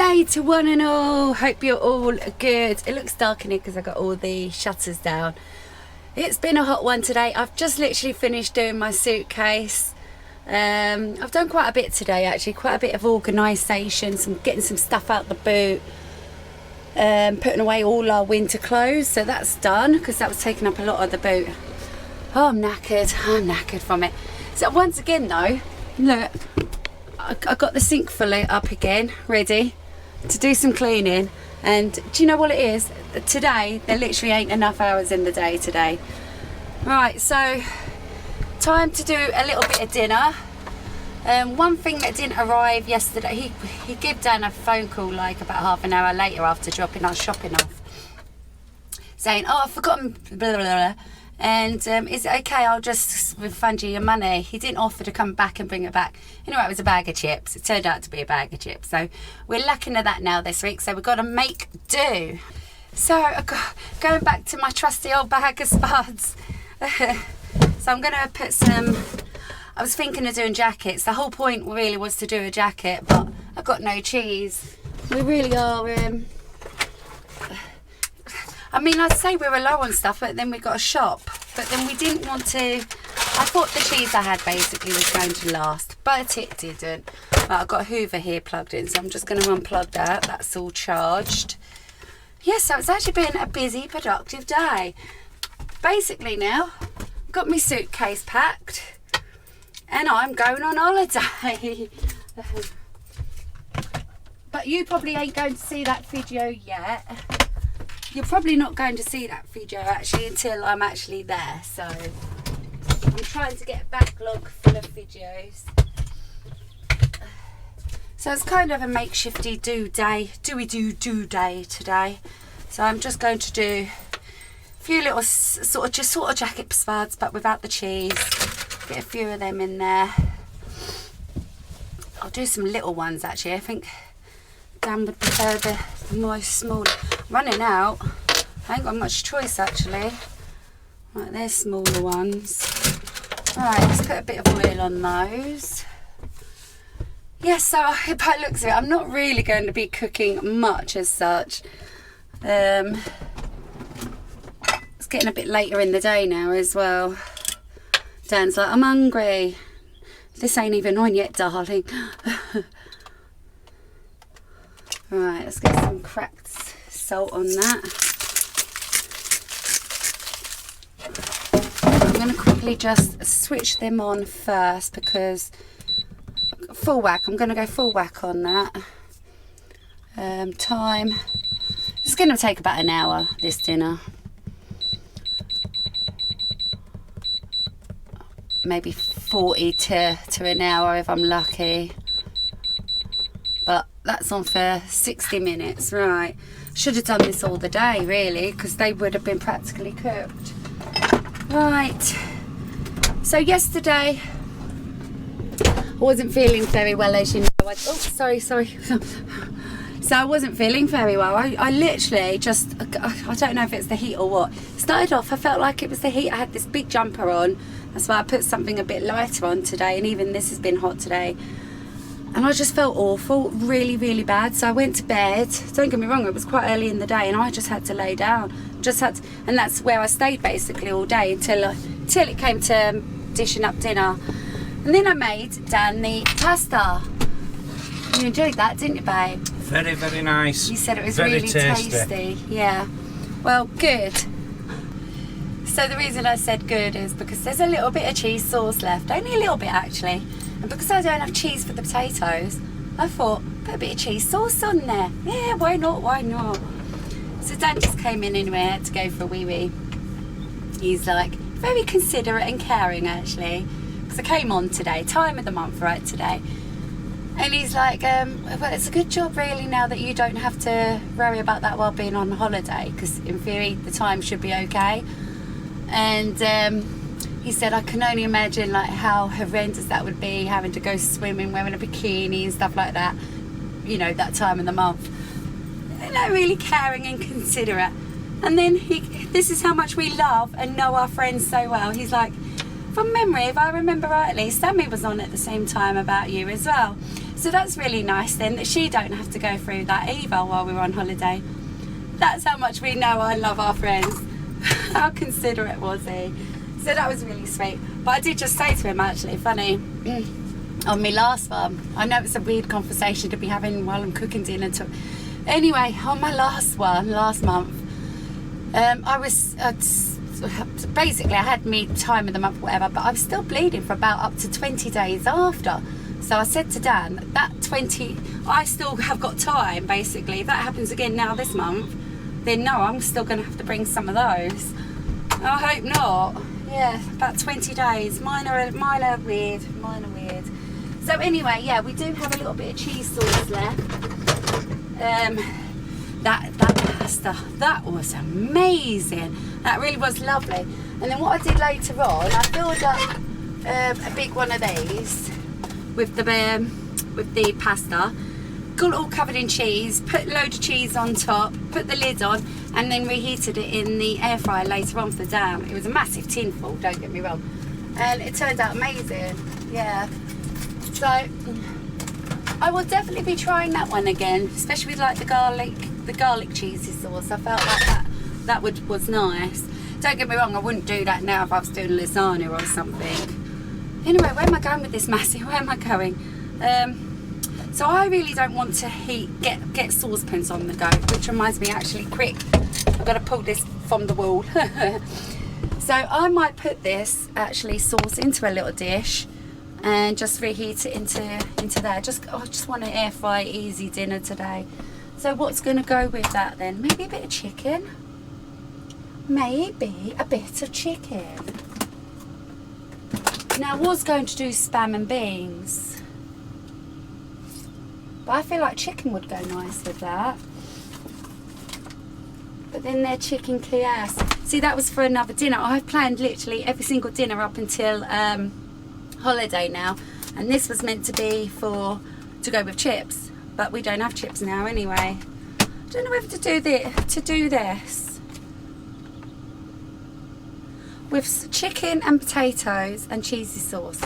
Day to one and all. Hope you're all good. It looks dark in here because I got all the shutters down. It's been a hot one today. I've just literally finished doing my suitcase. I've done quite a bit today actually, quite a bit of organisation, getting some stuff out the boot, putting away all our winter clothes, so that's done because that was taking up a lot of the boot. Oh, I'm knackered from it. So once again though, look, I got the sink fully up again, ready to do some cleaning. And do you know what it is? Today, there literally ain't enough hours in the day today. Right, so time to do a little bit of dinner. One thing that didn't arrive yesterday, he gave Dan a phone call like about half an hour later after dropping our shopping off, saying, oh, I've forgotten blah, blah, blah. And is it okay, I'll just refund you your money. He didn't offer to come back and bring it back. Anyway, it was a bag of chips. It turned out to be a bag of chips. So we're lacking of that now this week. So we've got to make do. So going back to my trusty old bag of spuds. So I'm going to put some, I was thinking of doing jackets. The whole point really was to do a jacket, but I've got no cheese. We really are... I mean, I'd say we were low on stuff, but then we got a shop. But then we didn't want to... I thought the cheese I had basically was going to last, but it didn't. But I've got a Hoover here plugged in, so I'm just going to unplug that. That's all charged. Yes, so it's actually been a busy, productive day. Basically now, got my suitcase packed, and I'm going on holiday. But you probably ain't going to see that video yet. You're probably not going to see that video actually until I'm actually there. So I'm trying to get a backlog full of videos. So it's kind of a makeshifty do day today. So I'm just going to do a few little sort of jacket spuds, but without the cheese. Get a few of them in there. I'll do some little ones actually. I think Dan would prefer the more small. Running out. I ain't got much choice actually. Right, there's smaller ones. Alright, let's put a bit of oil on those. Yes, so I hope it looks of it. I'm not really going to be cooking much as such. It's getting a bit later in the day now as well. Dan's like, I'm hungry. This ain't even on yet, darling. Right, let's get some cracked salt on that. I'm going to quickly just switch them on first because full whack. I'm going to go full whack on that. Time. It's going to take about an hour, this dinner. Maybe 40 to an hour if I'm lucky. But that's on for 60 minutes, right? Should have done this all the day, really, because they would have been practically cooked. Right. So yesterday, I wasn't feeling very well, as you know. Oh, sorry. So I wasn't feeling very well. I literally just, I don't know if it's the heat or what. Started off, I felt like it was the heat. I had this big jumper on. That's why I put something a bit lighter on today. And even this has been hot today. And I just felt awful, really, really bad. So I went to bed. Don't get me wrong, it was quite early in the day and I just had to lay down. And that's where I stayed basically all day until it came to dishing up dinner. And then I made Dan the pasta. You enjoyed that, didn't you, babe? Very, very nice. You said it was very really tasty. Yeah. Well, good. So the reason I said good is because there's a little bit of cheese sauce left. Only a little bit actually. And because I don't have cheese for the potatoes, I thought, put a bit of cheese sauce on there. Yeah, why not? So Dan just came in anyway, I had to go for a wee. He's like, very considerate and caring actually. Because I came on today, time of the month right today. And he's like, well, it's a good job really now that you don't have to worry about that while being on holiday. Because in theory, the time should be okay. And he said, I can only imagine like how horrendous that would be, having to go swimming, wearing a bikini and stuff like that, you know, that time of the month. You know, really caring and considerate. And then this is how much we love and know our friends so well. He's like, from memory, if I remember rightly, Sammy was on at the same time About You as well. So that's really nice then, that she don't have to go through that either while we're on holiday. That's how much we know I love our friends. How considerate was he? So that was really sweet. But I did just say to him, actually, funny, on my last one, I know it's a weird conversation to be having while I'm cooking dinner. Anyway, on my last one, last month, I was, basically I had me time of the month, whatever, but I was still bleeding for about up to 20 days after. So I said to Dan, that 20, I still have got time, basically. If that happens again now this month, then no, I'm still going to have to bring some of those. I hope not. Yeah, about 20 days. Mine are weird. So anyway, yeah, we do have a little bit of cheese sauce left. That pasta, that was amazing. That really was lovely. And then what I did later on, I filled up a big one of these with the pasta, got it all covered in cheese, put a load of cheese on top, put the lid on, and then reheated it in the air fryer later on for Dan. It was a massive tin full, don't get me wrong, and it turned out amazing. Yeah, so I will definitely be trying that one again, especially with like the garlic cheesy sauce. I felt like that was nice. Don't get me wrong, I wouldn't do that now if I was doing lasagna or something. Anyway, where am I going with this, Mazzy? Where am I going? So I really don't want to get saucepans on the go, which reminds me, actually, quick, I've got to pull this from the wall. So I might put this actually sauce into a little dish and just reheat it into there. I just want an air fry easy dinner today. So what's going to go with that then? Maybe a bit of chicken. Maybe a bit of chicken. Now I was going to do spam and beans, but I feel like chicken would go nice with that. But then they're chicken Clears. See, that was for another dinner. I've planned literally every single dinner up until holiday now, and this was meant to be to go with chips, but we don't have chips now anyway. I don't know whether to do this with chicken and potatoes and cheesy sauce.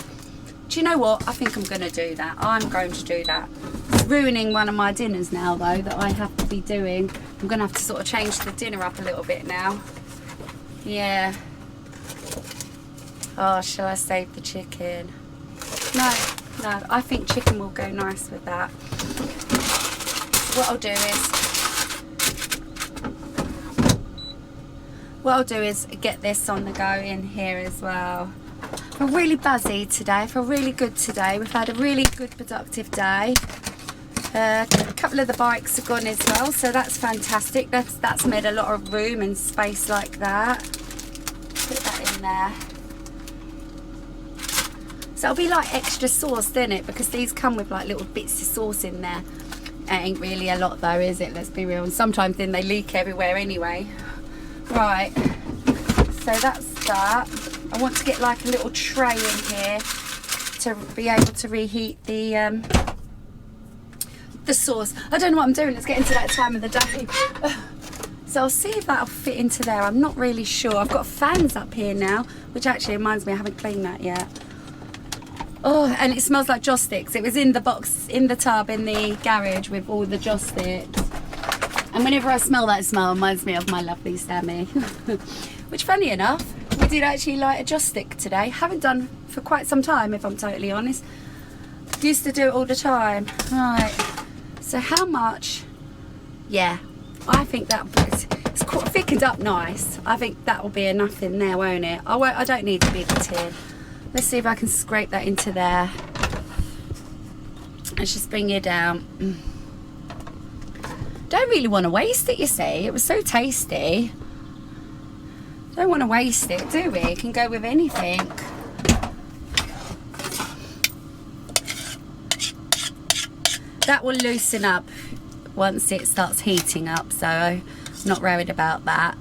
Do you know what? I think I'm going to do that. I'm going to do that. It's ruining one of my dinners now, though, that I have to be doing. I'm going to have to sort of change the dinner up a little bit now. Yeah. Oh, shall I save the chicken? No, I think chicken will go nice with that. What I'll do is get this on the go in here as well. I feel really buzzy today. I feel really good today. We've had a really good productive day. A couple of the bikes have gone as well, so that's fantastic. That's made a lot of room and space like that. Put that in there. So it'll be like extra sauce, doesn't it? Because these come with like little bits of sauce in there. It ain't really a lot though, is it? Let's be real. And sometimes then they leak everywhere anyway. Right, so that's that. I want to get like a little tray in here to be able to reheat the sauce. I don't know what I'm doing. It's getting to that time of the day. So I'll see if that'll fit into there. I'm not really sure. I've got fans up here now, which actually reminds me I haven't cleaned that yet. Oh, and it smells like joss sticks. It was in the box, in the tub, in the garage with all the joss sticks. And whenever I smell that smell, it reminds me of my lovely Sammy. Which, funny enough, we did actually light a joss stick today. Haven't done for quite some time, if I'm totally honest. Used to do it all the time. Right, so how much? Yeah, I think it's quite thickened up nice. I think that will be enough in there, won't it? I don't need a big tin. Let's see if I can scrape that into there. Let's just bring it down. Don't really want to waste it, you see. It was so tasty. Don't want to waste it, do we? It can go with anything. That will loosen up once it starts heating up, so I'm not worried about that.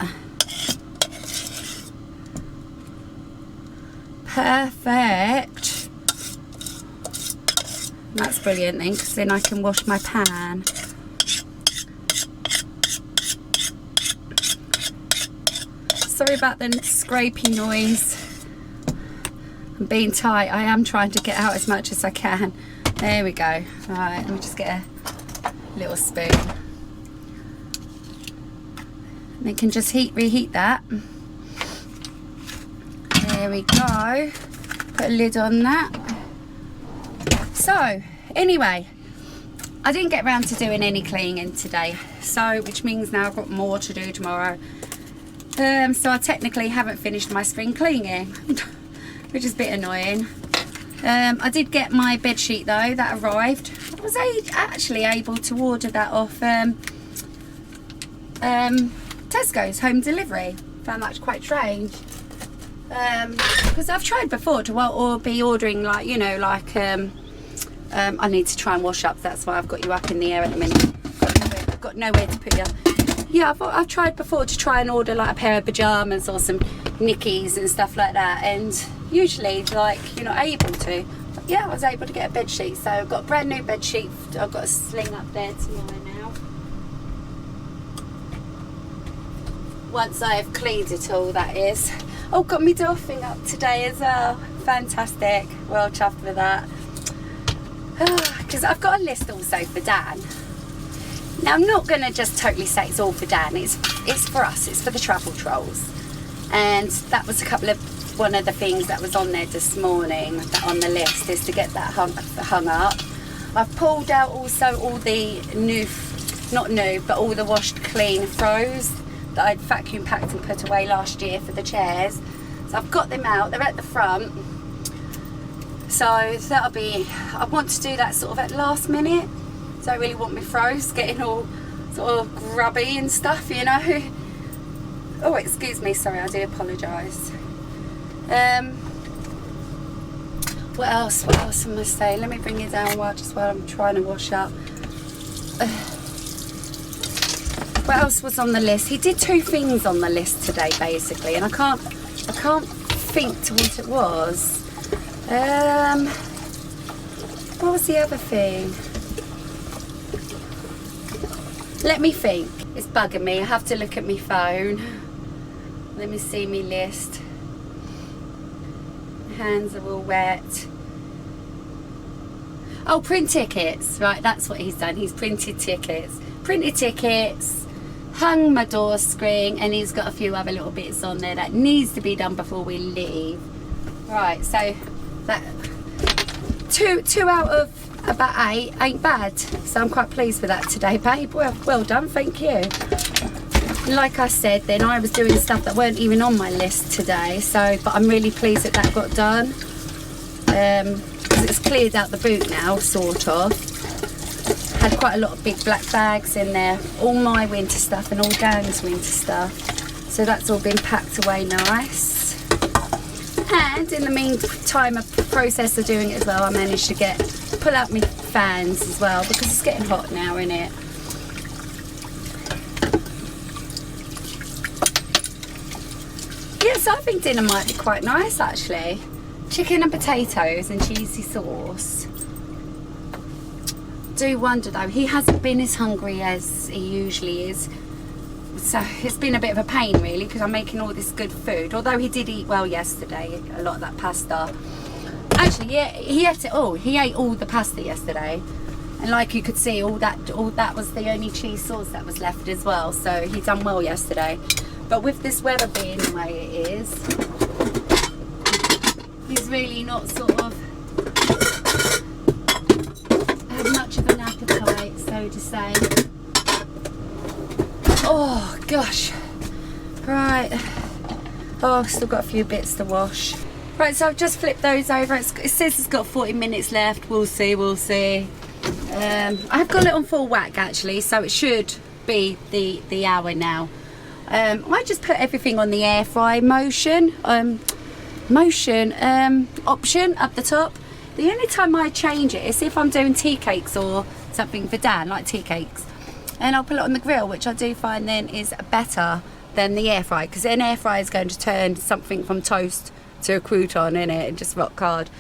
Perfect. That's brilliant then, because then I can wash my pan. Sorry about the scrapey noise. I'm being tight. I am trying to get out as much as I can. There we go. Right, let me just get a little spoon. And it can just reheat that. There we go. Put a lid on that. So, anyway, I didn't get around to doing any cleaning today, so which means now I've got more to do tomorrow. So I technically haven't finished my spring cleaning, which is a bit annoying. I did get my bed sheet though, that arrived. I was actually able to order that off Tesco's home delivery. Found that quite strange. Because I've tried before to be ordering, like, you know, like I need to try and wash up, that's why I've got you up in the air at the minute. I've got nowhere to put you. Yeah, I've tried before to try and order like a pair of pyjamas or some knickies and stuff like that, and usually like you're not able to. But yeah, I was able to get a bed sheet, so I've got a brand new bed sheet. I've got a sling up there tomorrow now. Once I've cleaned it all, that is. Oh, got me doffing up today as well. Fantastic. Well chuffed with that. Because I've got a list also for Dan. Now I'm not going to just totally say it's all for Dan. It's for us. It's for the travel trolls. And that was one of the things that was on there this morning, that on the list, is to get that hung up. I've pulled out also all the all the washed clean throws that I'd vacuum packed and put away last year for the chairs. So I've got them out. They're at the front. So that'll be, I want to do that sort of at last minute. Don't really want my throws getting all sort of grubby and stuff, you know. Oh, excuse me, sorry, I do apologise. What else am I saying? Let me bring it down while I'm trying to wash up. What else was on the list? He did 2 things on the list today, basically, and I can't think to what it was. What was the other thing? Let me think. It's bugging me. I have to look at my phone. Let me see my list. Hands are all wet. Oh, print tickets. Right, that's what he's done. He's printed tickets. Printed tickets, hung my door screen, and he's got a few other little bits on there that needs to be done before we leave. Right, so that two out of about 8 ain't bad, so I'm quite pleased with that today, babe. Well done, thank you. Like I said, then I was doing stuff that weren't even on my list today, but I'm really pleased that got done. It's cleared out the boot now, sort of. Had quite a lot of big black bags in there, all my winter stuff and all Dan's winter stuff, so that's all been packed away nice. And in the meantime, a process of doing it as well, I managed to pull out my fans as well, because it's getting hot now, isn't it? Yeah, so I think dinner might be quite nice actually. Chicken and potatoes and cheesy sauce. Do wonder though, he hasn't been as hungry as he usually is. So it's been a bit of a pain really, because I'm making all this good food. Although he did eat well yesterday, a lot of that pasta. Actually, yeah, he ate all the pasta yesterday, and like you could see, all that was the only cheese sauce that was left as well. So he done well yesterday. But with this weather being the way it is, he's really not sort of had much of an appetite, so to say. Oh gosh, right. Oh, I've still got a few bits to wash. Right, so I've just flipped those over. It says it's got 40 minutes left. We'll see. I've got it on full whack actually, so it should be the hour now. I just put everything on the air fry option up the top. The only time I change it is if I'm doing tea cakes or something for Dan, like tea cakes. And I'll put it on the grill, which I do find then is better than the air fry, because an air fry is going to turn something from toast to a crouton in it and just rock hard.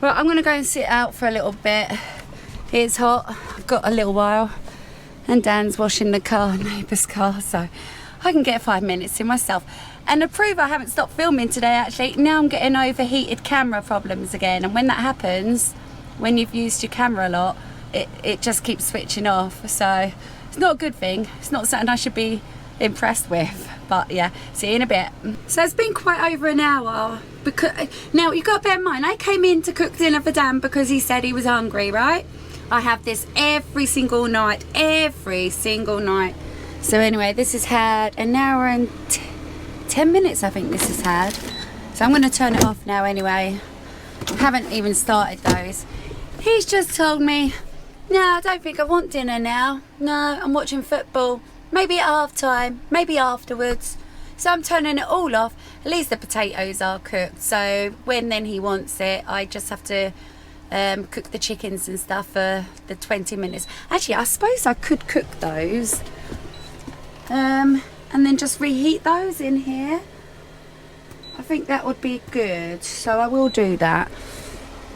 Well, I'm going to go and sit out for a little bit. It's hot. I've got a little while. And Dan's washing the car, neighbour's car, so I can get 5 minutes to myself. And to prove I haven't stopped filming today, actually, now I'm getting overheated camera problems again. And when that happens, when you've used your camera a lot, it just keeps switching off. So it's not a good thing. It's not something I should be impressed with. But yeah, see you in a bit. So it's been quite over an hour. Because now you got to bear in mind, I came in to cook dinner for Dan because he said he was hungry, right? I have this every single night. So anyway, this has had an hour and 10 minutes, I think this has had. So I'm going to turn it off now anyway. Haven't even started those. He's just told me, no, I don't think I want dinner now. No, I'm watching football. Maybe at half time, maybe afterwards. So I'm turning it all off. At least the potatoes are cooked. So when then he wants it, I just have to cook the chickens and stuff for the 20 minutes. Actually, I suppose I could cook those. And then just reheat those in here. I think that would be good, so I will do that.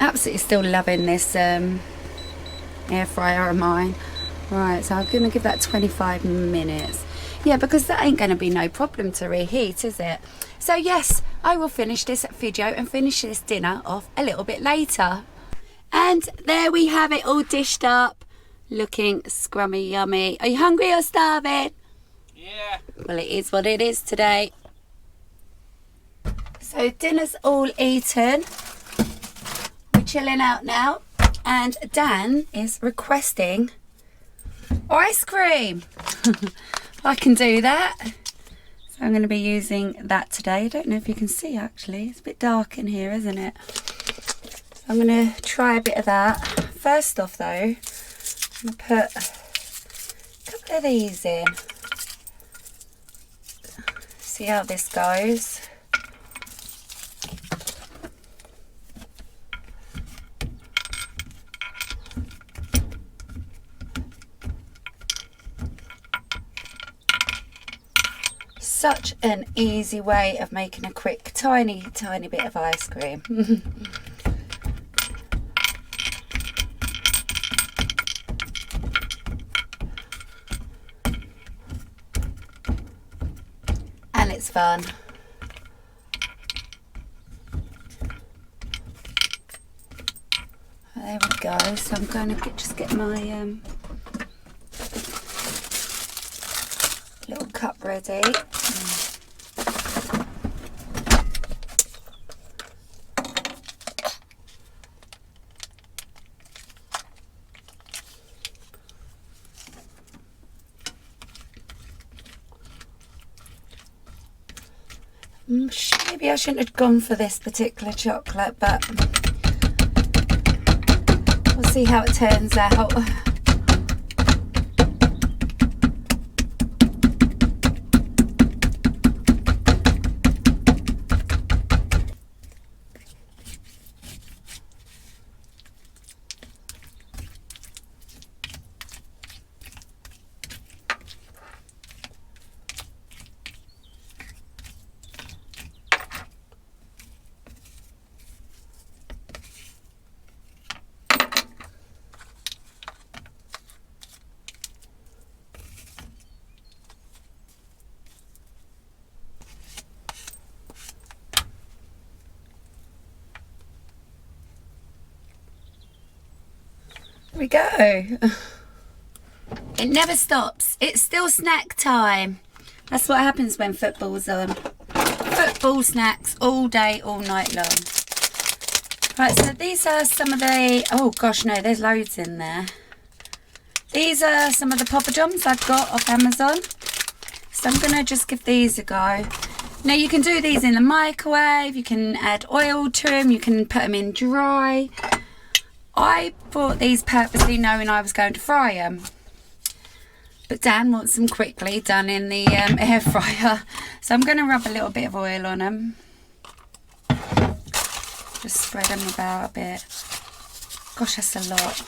Absolutely still loving this air fryer of mine. Right, so I'm gonna give that 25 minutes. Yeah, because that ain't gonna be no problem to reheat, is it? So yes, I will finish this video and finish this dinner off a little bit later. And there we have it all dished up, looking scrummy yummy. Are you hungry or starving? Yeah. Well, it is what it is today. So dinner's all eaten. We're chilling out now. And Dan is requesting ice cream. I can do that. So I'm going to be using that today. I don't know if you can see actually. It's a bit dark in here, isn't it? So I'm going to try a bit of that. First off though, I'm going to put a couple of these in. See how this goes. Such an easy way of making a quick, tiny bit of ice cream. And it's fun. There we go. So I'm going to just get my little cup ready. Maybe I shouldn't have gone for this particular chocolate, but we'll see how it turns out. There we go. It never stops. It's still snack time. That's what happens when football's on. Football snacks all day, all night long. Right, so these are some of the... Oh gosh, no, there's loads in there. These are some of the poppadoms I've got off Amazon. So I'm going to just give these a go. Now you can do these in the microwave. You can add oil to them. You can put them in dry. I bought these purposely knowing I was going to fry them. But Dan wants them quickly done in the air fryer. So I'm going to rub a little bit of oil on them. Just spread them about a bit. Gosh, that's a lot.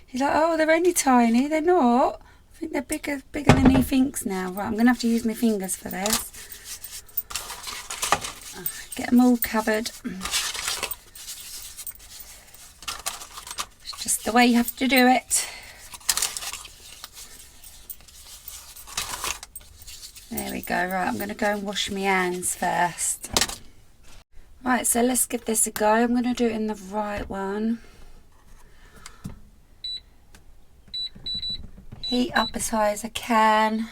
He's like, oh, they're only tiny. They're not. I think they're bigger than he thinks now. Right, I'm going to have to use my fingers for this. Get them all covered. It's just the way you have to do it. go. Right, I'm going to go and wash my hands first. Right, so let's give this a go. I'm going to do it in the right one. Heat up as high as I can.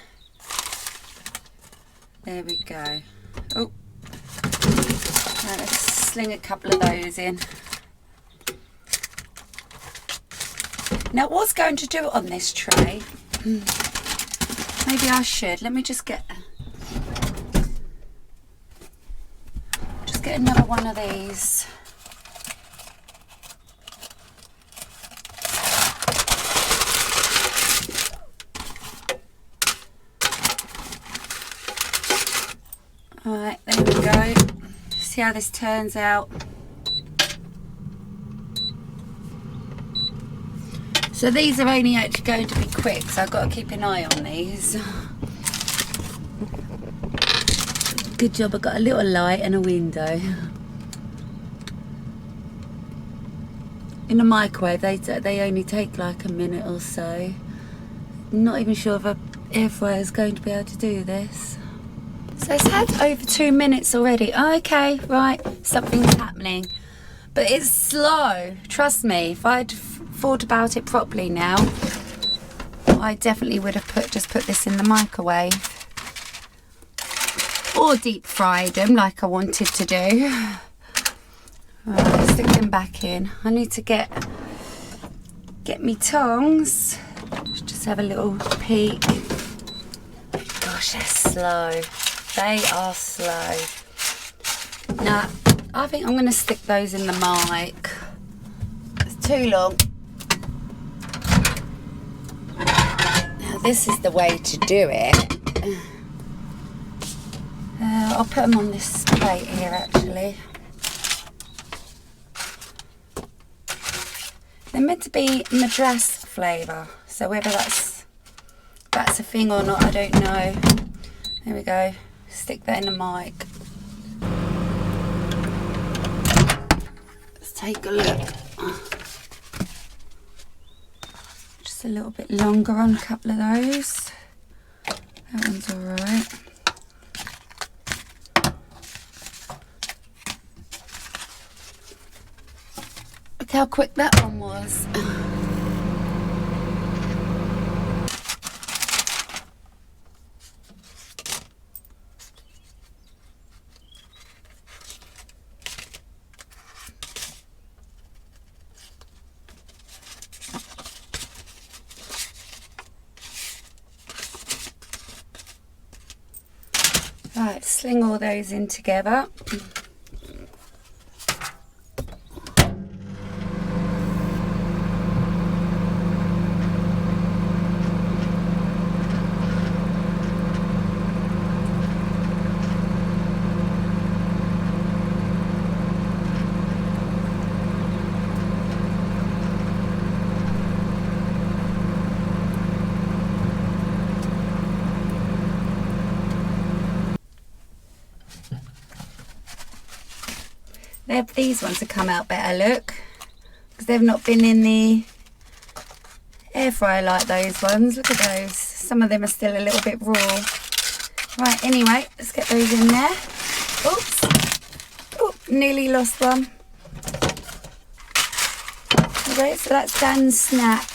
There we go. Oh, right, let's sling a couple of those in. Now, what's going to do it on this tray? Maybe I should. Let me just get another one of these. Alright, there we go. See how this turns out. So these are only actually going to be quick, so I've got to keep an eye on these. Good job, I got a little light and a window. In a microwave, they only take like a minute or so. Not even sure if an air fryer is going to be able to do this. So it's had over 2 minutes already. Okay, right, something's happening. But it's slow, trust me. If I'd thought about it properly now, I definitely would have just put this in the microwave. Or deep fried them like I wanted to do. Right, stick them back in. I need to get me tongs. Let's just have a little peek. Gosh, they're slow. They are slow. Now, I think I'm going to stick those in the mic. It's too long. Now, this is the way to do it. I'll put them on this plate here, actually. They're meant to be Madras flavour, so whether that's a thing or not, I don't know. There we go. Stick that in the mic. Let's take a look. Just a little bit longer on a couple of those. That one's alright. Look how quick that one was. Right, sling all those in together. These ones have come out better, look, because they've not been in the air fryer like those ones. Look at those. Some of them are still a little bit raw. Right, anyway, let's get those in there. Oops. Oh, nearly lost one. Okay, so that's Dan's snack.